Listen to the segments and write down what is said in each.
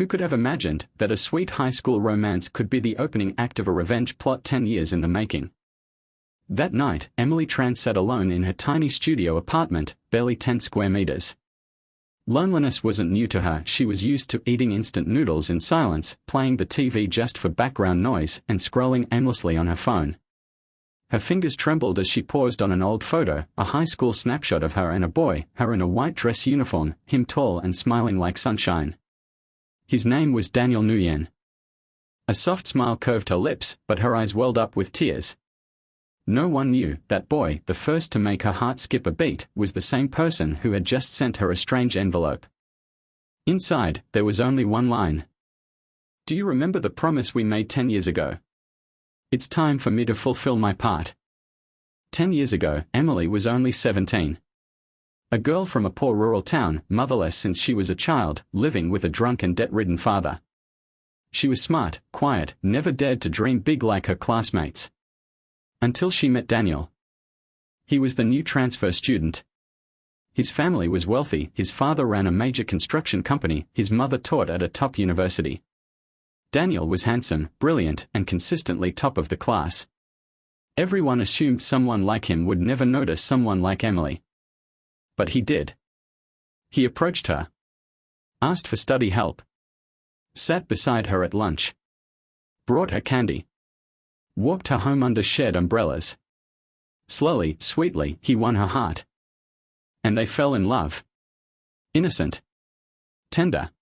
Who could have imagined that a sweet high school romance could be the opening act of a revenge plot 10 years in the making? That night, Emily Tran sat alone in her tiny studio apartment, barely 10 square meters. Loneliness wasn't new to her. She was used to eating instant noodles in silence, playing the TV just for background noise, and scrolling aimlessly on her phone. Her fingers trembled as she paused on an old photo, a high school snapshot of her and a boy, her in a white dress uniform, him tall and smiling like sunshine. His name was Daniel Nguyen. A soft smile curved her lips, but her eyes welled up with tears. No one knew that boy, the first to make her heart skip a beat, was the same person who had just sent her a strange envelope. Inside, there was only one line. "Do you remember the promise we made 10 years ago? It's time for me to fulfill my part." 10 years ago, Emily was only 17. A girl from a poor rural town, motherless since she was a child, living with a drunk and debt-ridden father. She was smart, quiet, never dared to dream big like her classmates. Until she met Daniel. He was the new transfer student. His family was wealthy, his father ran a major construction company, his mother taught at a top university. Daniel was handsome, brilliant, and consistently top of the class. Everyone assumed someone like him would never notice someone like Emily. But he did. He approached her. Asked for study help. Sat beside her at lunch. Brought her candy. Walked her home under shared umbrellas. Slowly, sweetly, he won her heart. And they fell in love. Innocent. Tender.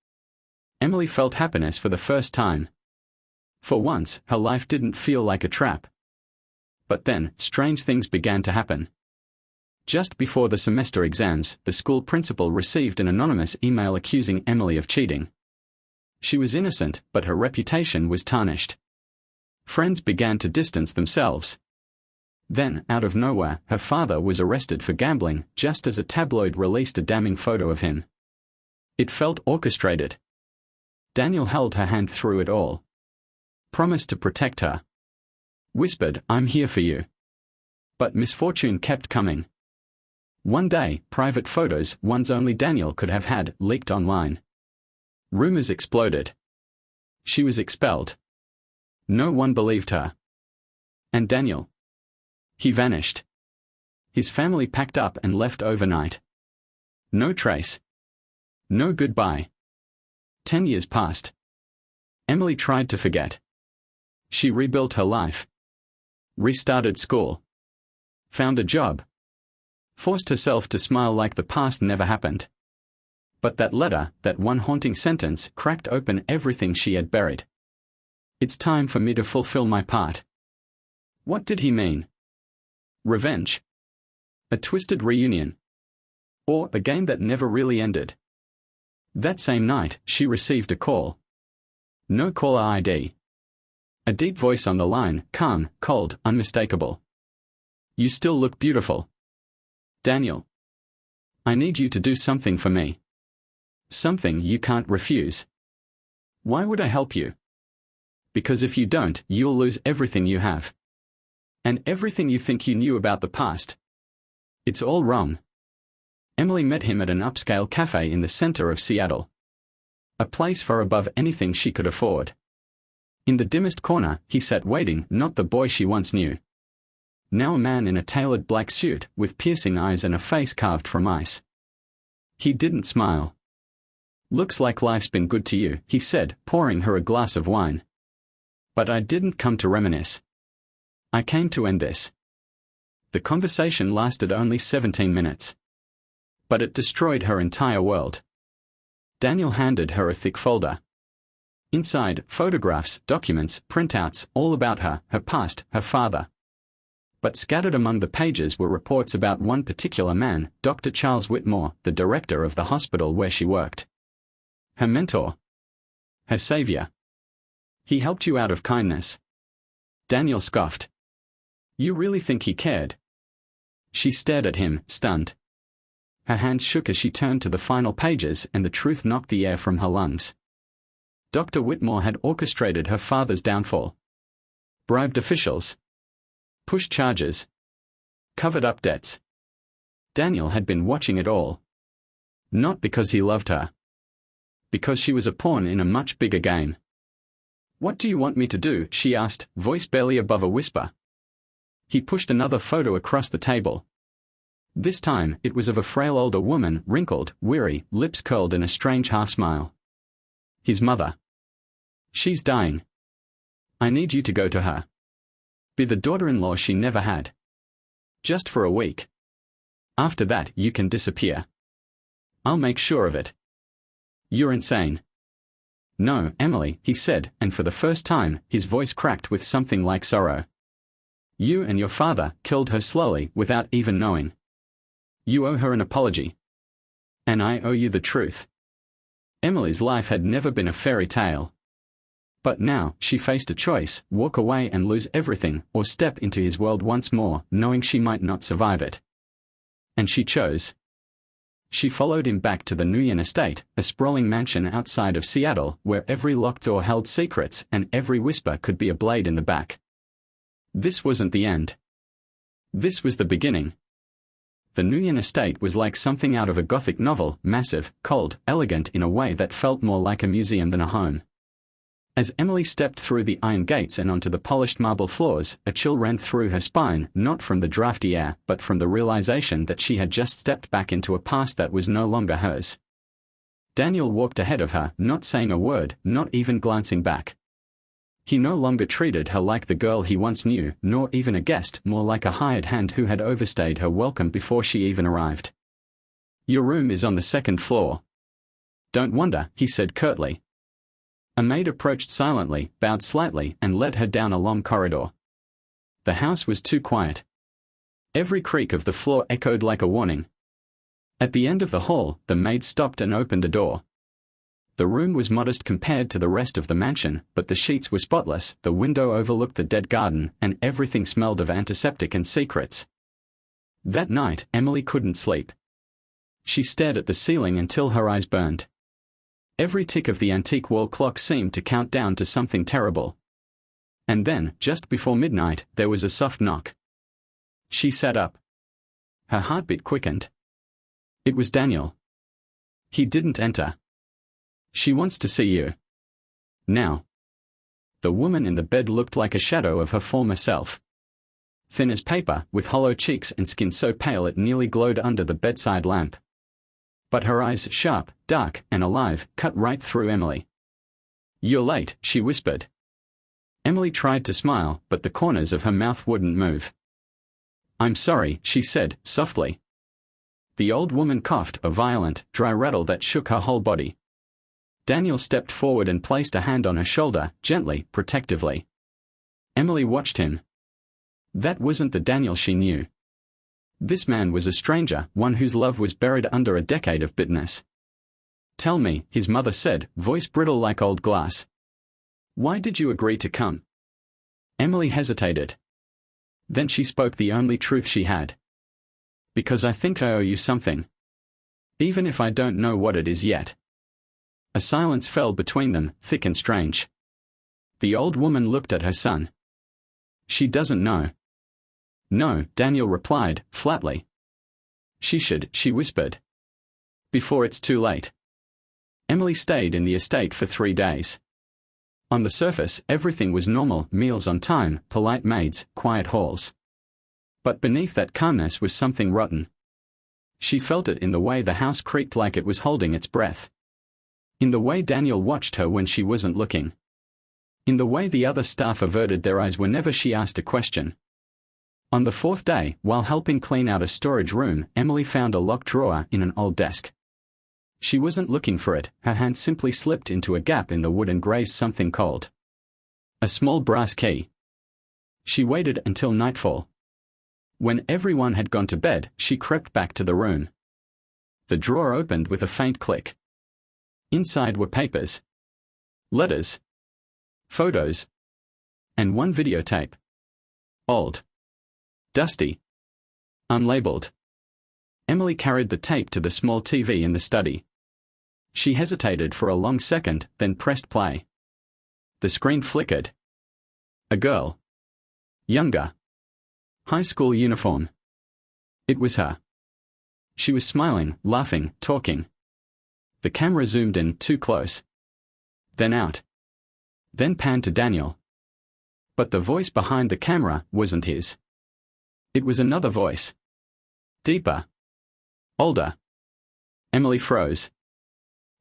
Emily felt happiness for the first time. For once, her life didn't feel like a trap. But then, strange things began to happen. Just before the semester exams, the school principal received an anonymous email accusing Emily of cheating. She was innocent, but her reputation was tarnished. Friends began to distance themselves. Then, out of nowhere, her father was arrested for gambling, just as a tabloid released a damning photo of him. It felt orchestrated. Daniel held her hand through it all. Promised to protect her. Whispered, "I'm here for you." But misfortune kept coming. One day, private photos, ones only Daniel could have had, leaked online. Rumors exploded. She was expelled. No one believed her. And Daniel? He vanished. His family packed up and left overnight. No trace. No goodbye. 10 years passed. Emily tried to forget. She rebuilt her life. Restarted school. Found a job. Forced herself to smile like the past never happened. But that letter, that one haunting sentence, cracked open everything she had buried. "It's time for me to fulfill my part." What did he mean? Revenge? A twisted reunion? Or a game that never really ended? That same night, she received a call. No caller ID. A deep voice on the line, calm, cold, unmistakable. "You still look beautiful. Daniel. I need you to do something for me. Something you can't refuse." "Why would I help you?" "Because if you don't, you'll lose everything you have. And everything you think you knew about the past. It's all wrong." Emily met him at an upscale cafe in the center of Seattle. A place far above anything she could afford. In the dimmest corner, he sat waiting, not the boy she once knew. Now a man in a tailored black suit, with piercing eyes and a face carved from ice. He didn't smile. "Looks like life's been good to you," he said, pouring her a glass of wine. "But I didn't come to reminisce. I came to end this." The conversation lasted only 17 minutes. But it destroyed her entire world. Daniel handed her a thick folder. Inside, photographs, documents, printouts, all about her, her past, her father. But scattered among the pages were reports about one particular man, Dr. Charles Whitmore, the director of the hospital where she worked. Her mentor. Her savior. "He helped you out of kindness." Daniel scoffed. "You really think he cared?" She stared at him, stunned. Her hands shook as she turned to the final pages, and the truth knocked the air from her lungs. Dr. Whitmore had orchestrated her father's downfall. Bribed officials. Pushed charges. Covered up debts. Daniel had been watching it all. Not because he loved her. Because she was a pawn in a much bigger game. "What do you want me to do?" she asked, voice barely above a whisper. He pushed another photo across the table. This time, it was of a frail older woman, wrinkled, weary, lips curled in a strange half-smile. His mother. "She's dying. I need you to go to her. Be the daughter-in-law she never had. Just for a week. After that, you can disappear. I'll make sure of it." "You're insane." "No, Emily," he said, and for the first time, his voice cracked with something like sorrow. "You and your father killed her slowly without even knowing. You owe her an apology. And I owe you the truth." Emily's life had never been a fairy tale. But now, she faced a choice: walk away and lose everything, or step into his world once more, knowing she might not survive it. And she chose. She followed him back to the Nguyen estate, a sprawling mansion outside of Seattle, where every locked door held secrets and every whisper could be a blade in the back. This wasn't the end. This was the beginning. The Nguyen estate was like something out of a Gothic novel, massive, cold, elegant in a way that felt more like a museum than a home. As Emily stepped through the iron gates and onto the polished marble floors, a chill ran through her spine, not from the drafty air, but from the realization that she had just stepped back into a past that was no longer hers. Daniel walked ahead of her, not saying a word, not even glancing back. He no longer treated her like the girl he once knew, nor even a guest, more like a hired hand who had overstayed her welcome before she even arrived. "Your room is on the second floor. Don't wander," he said curtly. A maid approached silently, bowed slightly, and led her down a long corridor. The house was too quiet. Every creak of the floor echoed like a warning. At the end of the hall, the maid stopped and opened a door. The room was modest compared to the rest of the mansion, but the sheets were spotless, the window overlooked the dead garden, and everything smelled of antiseptic and secrets. That night, Emily couldn't sleep. She stared at the ceiling until her eyes burned. Every tick of the antique wall clock seemed to count down to something terrible. And then, just before midnight, there was a soft knock. She sat up. Her heartbeat quickened. It was Daniel. He didn't enter. "She wants to see you. Now." The woman in the bed looked like a shadow of her former self. Thin as paper, with hollow cheeks and skin so pale it nearly glowed under the bedside lamp. But her eyes, sharp, dark, and alive, cut right through Emily. "You're late," she whispered. Emily tried to smile, but the corners of her mouth wouldn't move. "I'm sorry," she said, softly. The old woman coughed, a violent, dry rattle that shook her whole body. Daniel stepped forward and placed a hand on her shoulder, gently, protectively. Emily watched him. That wasn't the Daniel she knew. This man was a stranger, one whose love was buried under a decade of bitterness. "Tell me," his mother said, voice brittle like old glass. "Why did you agree to come?" Emily hesitated. Then she spoke the only truth she had. "Because I think I owe you something. Even if I don't know what it is yet." A silence fell between them, thick and strange. The old woman looked at her son. "She doesn't know." "No," Daniel replied, flatly. "She should," she whispered. "Before it's too late." Emily stayed in the estate for 3 days. On the surface, everything was normal: meals on time, polite maids, quiet halls. But beneath that calmness was something rotten. She felt it in the way the house creaked like it was holding its breath. In the way Daniel watched her when she wasn't looking. In the way the other staff averted their eyes whenever she asked a question. On the 4th day, while helping clean out a storage room, Emily found a locked drawer in an old desk. She wasn't looking for it, her hand simply slipped into a gap in the wood and grazed something cold. A small brass key. She waited until nightfall. When everyone had gone to bed, she crept back to the room. The drawer opened with a faint click. Inside were papers. Letters. Photos. And one videotape. Old. Dusty. Unlabeled. Emily carried the tape to the small TV in the study. She hesitated for a long second, then pressed play. The screen flickered. A girl. Younger. High school uniform. It was her. She was smiling, laughing, talking. The camera zoomed in too close. Then out. Then panned to Daniel. But the voice behind the camera wasn't his. It was another voice. Deeper. Older. Emily froze.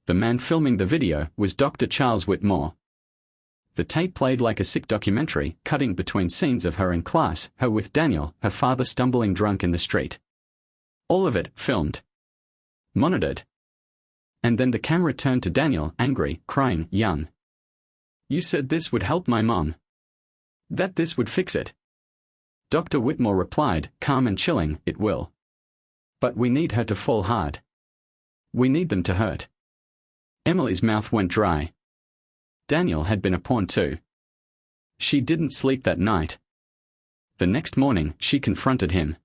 The man filming the video was Dr. Charles Whitmore. The tape played like a sick documentary, cutting between scenes of her in class, her with Daniel, her father stumbling drunk in the street. All of it filmed. Monitored. And then the camera turned to Daniel, angry, crying, "Young. You said this would help my mom. That this would fix it." Dr. Whitmore replied, calm and chilling, "It will. But we need her to fall hard. We need them to hurt." Emily's mouth went dry. Daniel had been a pawn too. She didn't sleep that night. The next morning, she confronted him.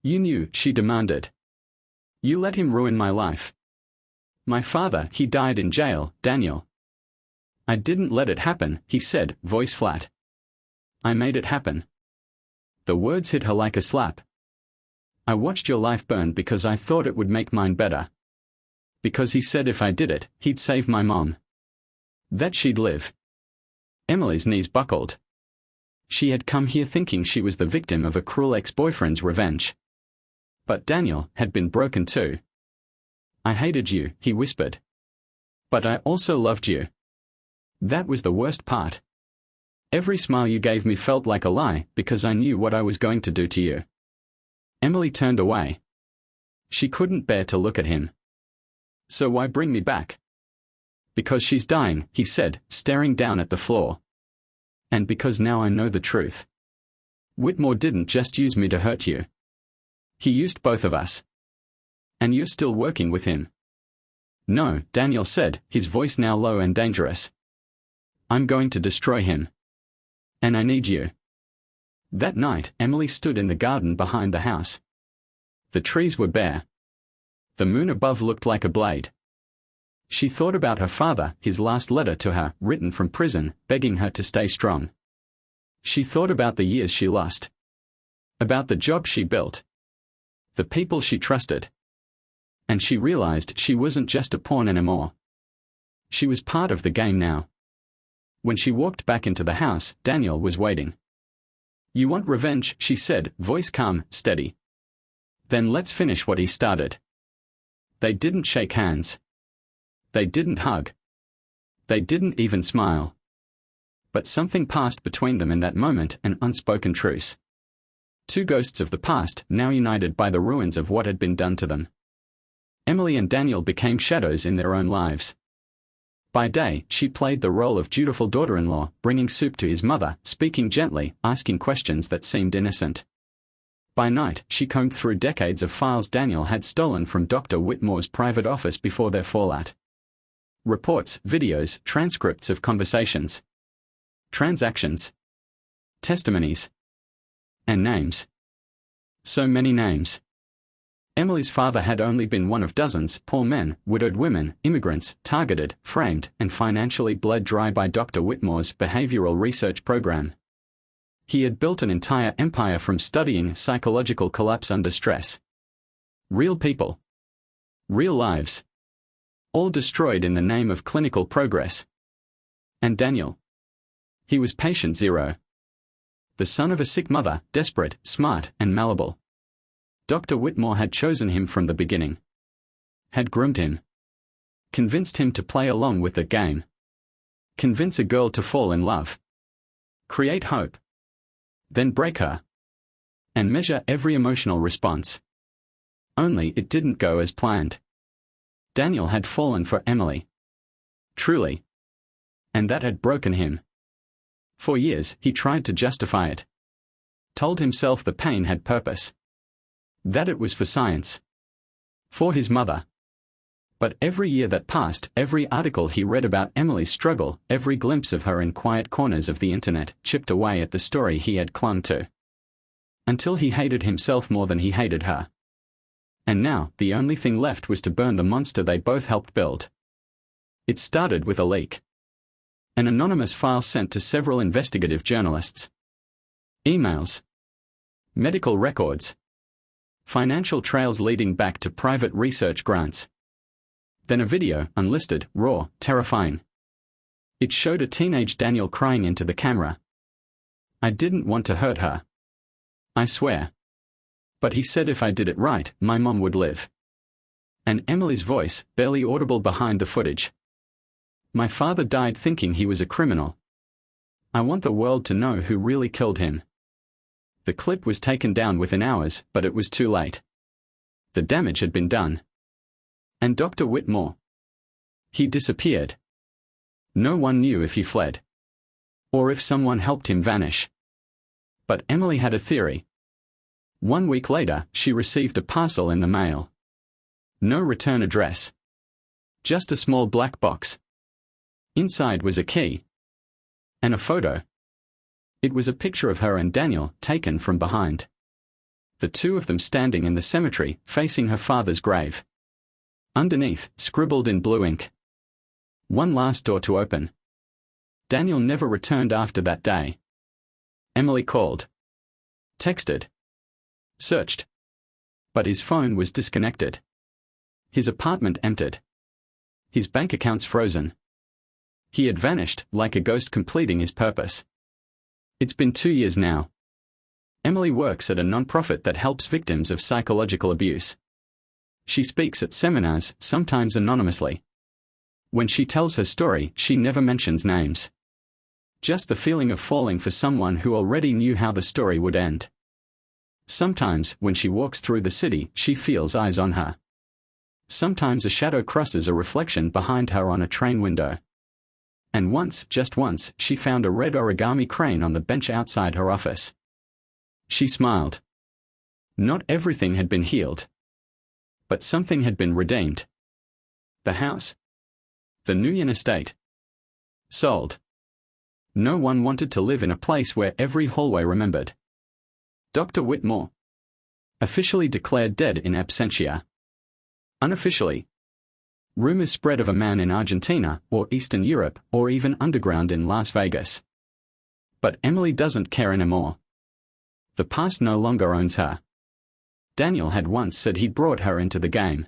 "You knew," she demanded. "You let him ruin my life. My father, he died in jail, Daniel." "I didn't let it happen," he said, voice flat. "I made it happen." The words hit her like a slap. "I watched your life burn because I thought it would make mine better. Because he said if I did it, he'd save my mom. That she'd live." Emily's knees buckled. She had come here thinking she was the victim of a cruel ex-boyfriend's revenge. But Daniel had been broken too. "I hated you," he whispered. "But I also loved you. That was the worst part. Every smile you gave me felt like a lie because I knew what I was going to do to you." Emily turned away. She couldn't bear to look at him. "So why bring me back?" "Because she's dying," he said, staring down at the floor. "And because now I know the truth. Whitmore didn't just use me to hurt you. He used both of us. And you're still working with him." "No," Daniel said, his voice now low and dangerous. "I'm going to destroy him. And I need you." That night, Emily stood in the garden behind the house. The trees were bare. The moon above looked like a blade. She thought about her father, his last letter to her, written from prison, begging her to stay strong. She thought about the years she lost. About the job she built. The people she trusted. And she realized she wasn't just a pawn anymore. She was part of the game now. When she walked back into the house, Daniel was waiting. "You want revenge," she said, voice calm, steady. "Then let's finish what he started." They didn't shake hands. They didn't hug. They didn't even smile. But something passed between them in that moment, an unspoken truce. Two ghosts of the past, now united by the ruins of what had been done to them. Emily and Daniel became shadows in their own lives. By day, she played the role of dutiful daughter-in-law, bringing soup to his mother, speaking gently, asking questions that seemed innocent. By night, she combed through decades of files Daniel had stolen from Dr. Whitmore's private office before their fallout. Reports, videos, transcripts of conversations. Transactions. Testimonies. And names. So many names. Emily's father had only been one of dozens, poor men, widowed women, immigrants, targeted, framed, and financially bled dry by Dr. Whitmore's behavioral research program. He had built an entire empire from studying psychological collapse under stress. Real people. Real lives. All destroyed in the name of clinical progress. And Daniel. He was patient zero. The son of a sick mother, desperate, smart, and malleable. Dr. Whitmore had chosen him from the beginning. Had groomed him. Convinced him to play along with the game. Convince a girl to fall in love. Create hope. Then break her. And measure every emotional response. Only it didn't go as planned. Daniel had fallen for Emily. Truly. And that had broken him. For years, he tried to justify it. Told himself the pain had purpose. That it was for science. For his mother. But every year that passed, every article he read about Emily's struggle, every glimpse of her in quiet corners of the internet, chipped away at the story he had clung to. Until he hated himself more than he hated her. And now, the only thing left was to burn the monster they both helped build. It started with a leak. An anonymous file sent to several investigative journalists. Emails. Medical records. Financial trails leading back to private research grants. Then a video, unlisted, raw, terrifying. It showed a teenage Daniel crying into the camera. "I didn't want to hurt her. I swear. But he said if I did it right, my mom would live." And Emily's voice, barely audible behind the footage. "My father died thinking he was a criminal. I want the world to know who really killed him." The clip was taken down within hours, but it was too late. The damage had been done. And Dr. Whitmore? He disappeared. No one knew if he fled, or if someone helped him vanish. But Emily had a theory. 1 week later, she received a parcel in the mail. No return address. Just a small black box. Inside was a key. And a photo. It was a picture of her and Daniel, taken from behind. The two of them standing in the cemetery, facing her father's grave. Underneath, scribbled in blue ink. "One last door to open." Daniel never returned after that day. Emily called. Texted. Searched. But his phone was disconnected. His apartment emptied. His bank accounts frozen. He had vanished, like a ghost completing his purpose. It's been 2 years now. Emily works at a non-profit that helps victims of psychological abuse. She speaks at seminars, sometimes anonymously. When she tells her story, she never mentions names. Just the feeling of falling for someone who already knew how the story would end. Sometimes, when she walks through the city, she feels eyes on her. Sometimes a shadow crosses a reflection behind her on a train window. And once, just once, she found a red origami crane on the bench outside her office. She smiled. Not everything had been healed. But something had been redeemed. The house. The Nguyen estate. Sold. No one wanted to live in a place where every hallway remembered. Dr. Whitmore. Officially declared dead in absentia. Unofficially. Rumors spread of a man in Argentina, or Eastern Europe, or even underground in Las Vegas. But Emily doesn't care anymore. The past no longer owns her. Daniel had once said he'd brought her into the game.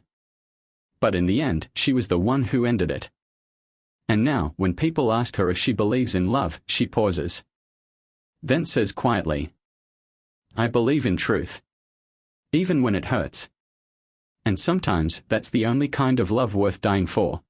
But in the end, she was the one who ended it. And now, when people ask her if she believes in love, she pauses. Then says quietly, "I believe in truth. Even when it hurts. And sometimes, that's the only kind of love worth dying for."